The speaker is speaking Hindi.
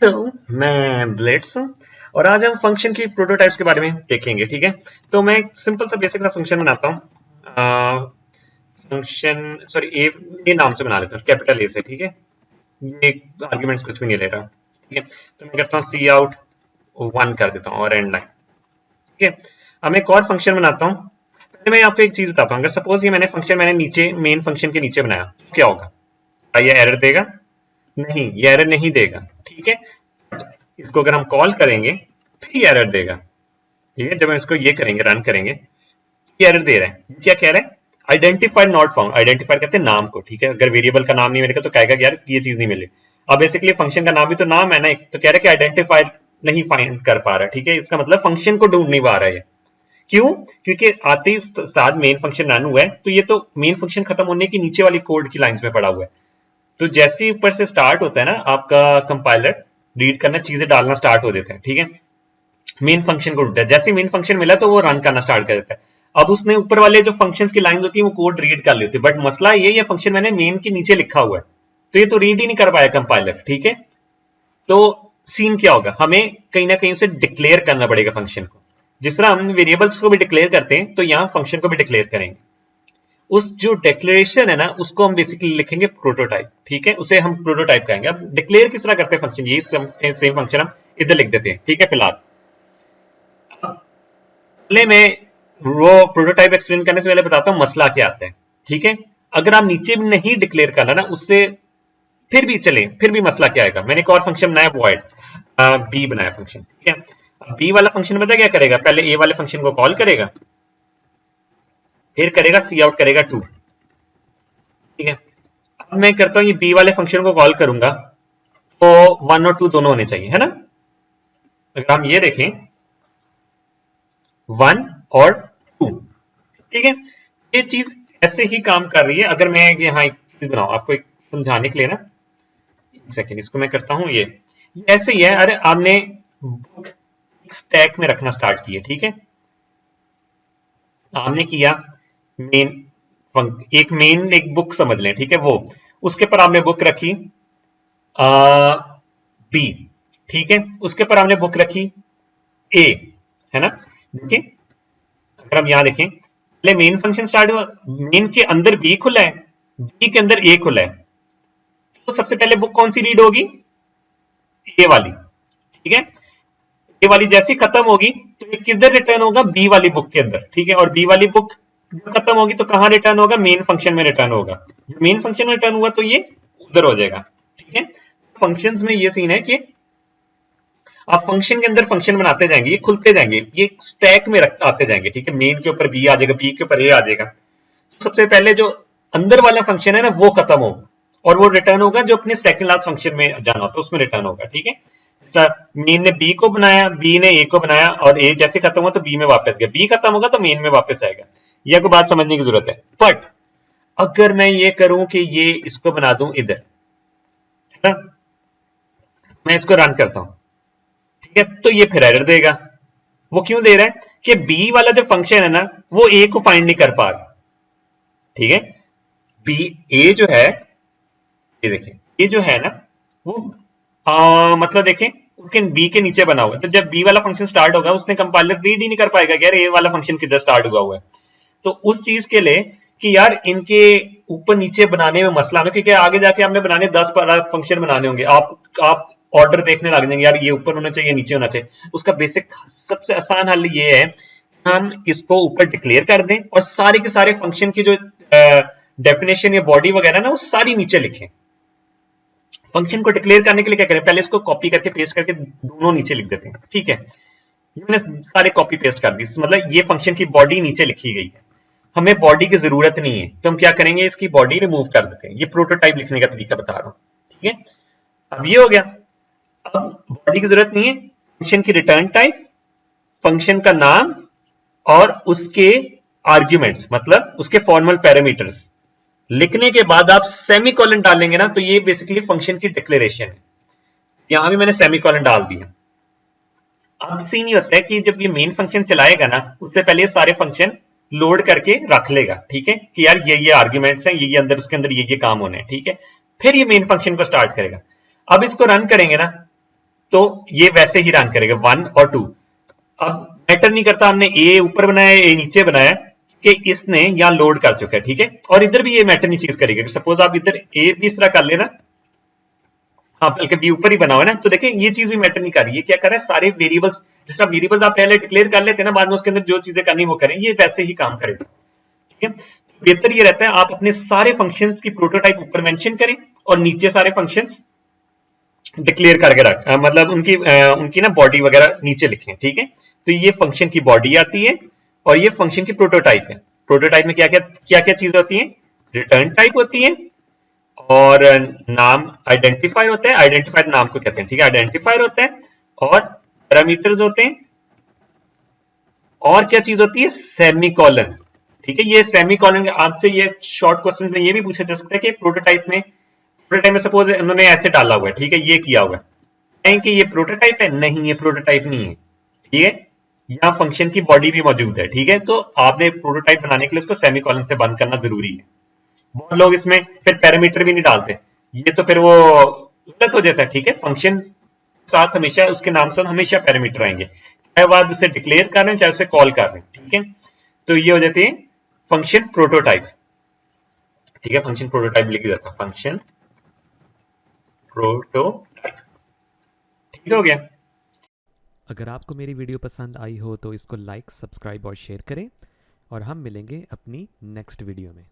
तो मैं ब्लेड्स हूँ और आज हम फंक्शन की प्रोटोटाइप्स के बारे में देखेंगे। ठीक है, तो मैं एक सिंपल सा बेसिक सा फंक्शन बनाता हूँ। फंक्शन सॉरी ए नाम से बना लेता हूँ, कैपिटल ए से। ठीक है, ये आर्ग्यूमेंट्स कुछ भी नहीं ले रहा। ठीक है, तो मैं करता हूँ सी आउट 1 कर देता हूँ और एंड लाइन। ठीक है, अब मैं एक और फंक्शन बनाता हूँ। पहले मैं आपको एक चीज बताता हूँ, अगर सपोज ये मैंने नीचे मेन फंक्शन के नीचे बनाया तो क्या होगा? क्या ये एरर देगा? नहीं, ये एरर नहीं देगा। ठीक है, इसको अगर हम कॉल करेंगे फिर ये एरर देगा। ठीक है, जब हम इसको ये करेंगे, रन करेंगे, ये एरर दे रहा है। क्या कह रहा है? Identified not found. आइडेंटिफाइड कहते हैं नाम को। ठीक है, अगर वेरिएबल का नाम नहीं मिलेगा तो कहेगा कि यार ये चीज नहीं मिली। अब बेसिकली फंक्शन का नाम भी तो नाम है ना, तो कह रहा है कि आइडेंटिफाइड नहीं फाइंड कर पा रहा है। ठीक है, इसका मतलब फंक्शन को ढूंढ नहीं पा रहा है। क्यों? क्योंकि आते ही साथ मेन फंक्शन रन हुआ है, तो ये तो मेन फंक्शन खत्म होने की नीचे वाली कोड की लाइंस में पड़ा हुआ है। तो जैसे ही ऊपर से स्टार्ट होता है ना आपका कंपाइलर रीड करना, चीजें डालना स्टार्ट हो देते हैं। ठीक है, मेन फंक्शन को ढूंढता है। जैसे मेन फंक्शन मिला तो वो रन करना स्टार्ट कर देता है। अब उसने ऊपर वाले जो फंक्शंस की लाइंस होती है वो कोड रीड कर लेती है, बट मसला ये फंक्शन मैंने मेन के नीचे लिखा हुआ है, तो ये तो रीड ही नहीं कर पाया कंपाइलर। ठीक है, तो सीन क्या होगा? हमें कहीं ना कहीं से डिक्लेयर करना पड़ेगा फंक्शन को। जिस तरह हम वेरिएबल्स को भी डिक्लेयर करते हैं तो यहां फंक्शन को भी डिक्लेयर करेंगे। उस जो डिक्लेरेशन है ना उसको हम बेसिकली लिखेंगे प्रोटोटाइप। ठीक है, उसे हम प्रोटोटाइप कहेंगे। अब डिक्लेयर किस तरह करते हैं फंक्शन, ये सेम फंक्शन हम इधर लिख देते हैं। ठीक है, फिलहाल पहले मैं वो प्रोटोटाइप एक्सप्लेन करने से पहले बताता हूं मसला क्या आता है। ठीक है, अगर आप नीचे भी नहीं डिक्लेयर करना ना उससे फिर भी चले, फिर भी मसला क्या आएगा? मैंने एक और फंक्शन बनाया, वॉइड बी बनाया फंक्शन। ठीक है, बी वाला फंक्शन पता क्या करेगा? पहले ए वाले फंक्शन को कॉल करेगा, फिर करेगा सी आउट करेगा 2। ठीक है, अब मैं करता हूं ये बी वाले फंक्शन को कॉल करूंगा तो 1 और 2 दोनों होने चाहिए, है ना? अगर हम ये देखें 1 और 2। ठीक है, ये चीज ऐसे ही काम कर रही है। अगर मैं यहाँ एक चीज बनाऊं आपको एक समझाने के लिए ना, एक सेकेंड, इसको मैं करता हूं ये ऐसे ही है। अरे आपने बुक स्टैक में रखना स्टार्ट किया। ठीक है, आपने किया एक मेन एक बुक समझ लें। ठीक है, वो उसके पर आपने बुक रखी बी। ठीक है, उसके पर हमने बुक रखी ए, है ना? देखिए, अगर हम यहां देखें, पहले मेन फंक्शन स्टार्ट हुआ, मेन के अंदर बी खुला है, बी के अंदर ए खुला है, तो सबसे पहले बुक कौन सी रीड होगी? ए वाली। ठीक है, ए वाली जैसी खत्म होगी तो ये किधर रिटर्न होगा? बी वाली बुक के अंदर। ठीक है, और बी वाली बुक जब खत्म होगी तो कहां रिटर्न होगा? मेन फंक्शन में रिटर्न होगा। मेन फंक्शन में रिटर्न हुआ तो ये उधर हो जाएगा। ठीक है, फंक्शंस में ये सीन है कि आप फंक्शन के अंदर फंक्शन बनाते जाएंगे, ये खुलते जाएंगे, ये स्टैक में आते जाएंगे। ठीक है, मेन के ऊपर बी आ जाएगा, बी के ऊपर ए आ जाएगा। तो सबसे पहले जो अंदर वाला फंक्शन है ना वो खत्म होगा और वो रिटर्न होगा जो अपने सेकंड लास्ट फंक्शन में जाना होता है उसमें रिटर्न होगा। ठीक है, मेन ने बी को बनाया, बी ने ए को बनाया और ए जैसे खत्म हुआ तो बी में वापस गया, बी खत्म होगा तो मेन में वापस आएगा। यह कोई बात समझने की जरूरत है। बट अगर मैं ये करूं कि ये इसको बना दूं इधर, है ना, मैं इसको रन करता हूं, ठीक है, तो ये फिर एरर देगा। वो क्यों दे रहा है? कि बी वाला जो फंक्शन है ना वो ए को फाइंड नहीं कर पा रहा। ठीक है, बी ए जो है, ये देखें, ये जो है ना वो मतलब देखें उसके बी के नीचे बना हुआ है। तो जब बी वाला फंक्शन स्टार्ट होगा उसने कंपाइलर रीड ही नहीं कर पाएगा कि यार ए वाला फंक्शन किधर स्टार्ट हुआ हुआ है। तो उस चीज के लिए कि यार इनके ऊपर नीचे बनाने में मसला ना, क्योंकि आगे जाके आपने बनाने 10-12 फंक्शन बनाने होंगे, आप ऑर्डर देखने लग जाएंगे, यार ये ऊपर होना चाहिए नीचे होना चाहिए। उसका बेसिक सबसे आसान हल ये है हम इसको ऊपर डिक्लेयर कर दें और सारे के सारे फंक्शन की जो डेफिनेशन या बॉडी वगैरह ना वो सारी नीचे लिखें। फंक्शन को डिक्लेयर करने के लिए क्या करें? पहले इसको कॉपी करके पेस्ट करके दोनों नीचे लिख देते हैं। ठीक है, मैंने सारे कॉपी पेस्ट कर दी, मतलब ये फंक्शन की बॉडी नीचे लिखी गई है। हमें बॉडी की जरूरत नहीं है तो हम क्या करेंगे? इसकी बॉडी रिमूव कर देते हैं। ये प्रोटोटाइप लिखने का तरीका बता रहा हूं। ठीक है, अब ये हो गया। अब बॉडी की जरूरत नहीं है, फंक्शन की रिटर्न टाइप, फंक्शन का नाम और उसके आर्ग्यूमेंट्स, मतलब उसके फॉर्मल पैरामीटर्स लिखने के बाद आप सेमीकोलन डालेंगे ना तो ये बेसिकली फंक्शन की डिक्लेरेशन है। यहां भी मैंने सेमीकोलन डाल दिया। अब सीन ये होता है कि जब ये मेन फंक्शन चलाएगा ना उससे पहले सारे फंक्शन लोड करके रख लेगा। ठीक है, कि यार ये आर्ग्यूमेंट्स हैं, ये अंदर उसके अंदर ये काम होने हैं। ठीक है, फिर ये मेन फंक्शन को स्टार्ट करेगा। अब इसको रन करेंगे ना तो ये वैसे ही रन करेगा 1 और 2। अब मैटर नहीं करता हमने ए ऊपर बनाया ए नीचे बनाया, कि इसने यहां लोड कर चुका है, ठीक है। और इधर भी ये मैटर नहीं चीज करेगी। सपोज आप इधर ए भी इस तरह कर लेना, हाँ बल्कि बी ऊपर ही बना हुआ है ना, तो देखें ये चीज भी मैटर नहीं कर रही है। क्या कर रहा है, सारे वेरिएबल्स, जिस तरह वेरिएबल्स आप पहले डिक्लेयर कर लेते हैं ना, बाद में उसके अंदर जो चीजें करनी वो करें, ये वैसे ही काम करेगा, ठीक है। बेहतर ये रहता है आप अपने सारे फंक्शंस की प्रोटोटाइप ऊपर मेंशन करें और नीचे सारे फंक्शंस डिक्लेयर करके रख, मतलब उनकी ना बॉडी वगैरह नीचे लिखें, ठीक है। तो ये फंक्शन की बॉडी आती है और ये फंक्शन की प्रोटोटाइप है। प्रोटोटाइप में क्या क्या चीजें होती हैं, रिटर्न टाइप होती है और नाम आइडेंटिफायर होता है, आइडेंटिफायर नाम को कहते हैं, ठीक है, आइडेंटिफायर होता है और पैरामीटर्स होते हैं। और क्या चीज होती है, सेमीकोलन, ठीक है। ये सेमीकोलन आपसे ये शॉर्ट क्वेश्चन में ये भी पूछा जा सकता है कि प्रोटोटाइप में सपोज उन्होंने ऐसे डाला हुआ है, ठीक है, ये किया हुआ है कि ये प्रोटोटाइप है, नहीं ये प्रोटोटाइप नहीं है, ठीक है। यहाँ फंक्शन की बॉडी भी मौजूद है, ठीक है। तो आपने प्रोटोटाइप बनाने के लिए उसको सेमीकोलन से बंद करना जरूरी है। बहुत लोग इसमें फिर पैरामीटर भी नहीं डालते, ये तो फिर वो गलत हो जाता है, ठीक है। फंक्शन साथ हमेशा उसके नाम से हमेशा पैरामीटर आएंगे, चाहे वो आप उसे डिक्लेयर कर रहे हैं चाहे उसे कॉल कर रहे हैं, ठीक है। तो ये हो जाती है फंक्शन प्रोटोटाइप, ठीक है। फंक्शन प्रोटोटाइप लिखा जाता है, फंक्शन प्रोटोटाइप, ठीक हो गया। अगर आपको मेरी वीडियो पसंद आई हो तो इसको लाइक, सब्सक्राइब और शेयर करें और हम मिलेंगे अपनी नेक्स्ट वीडियो में।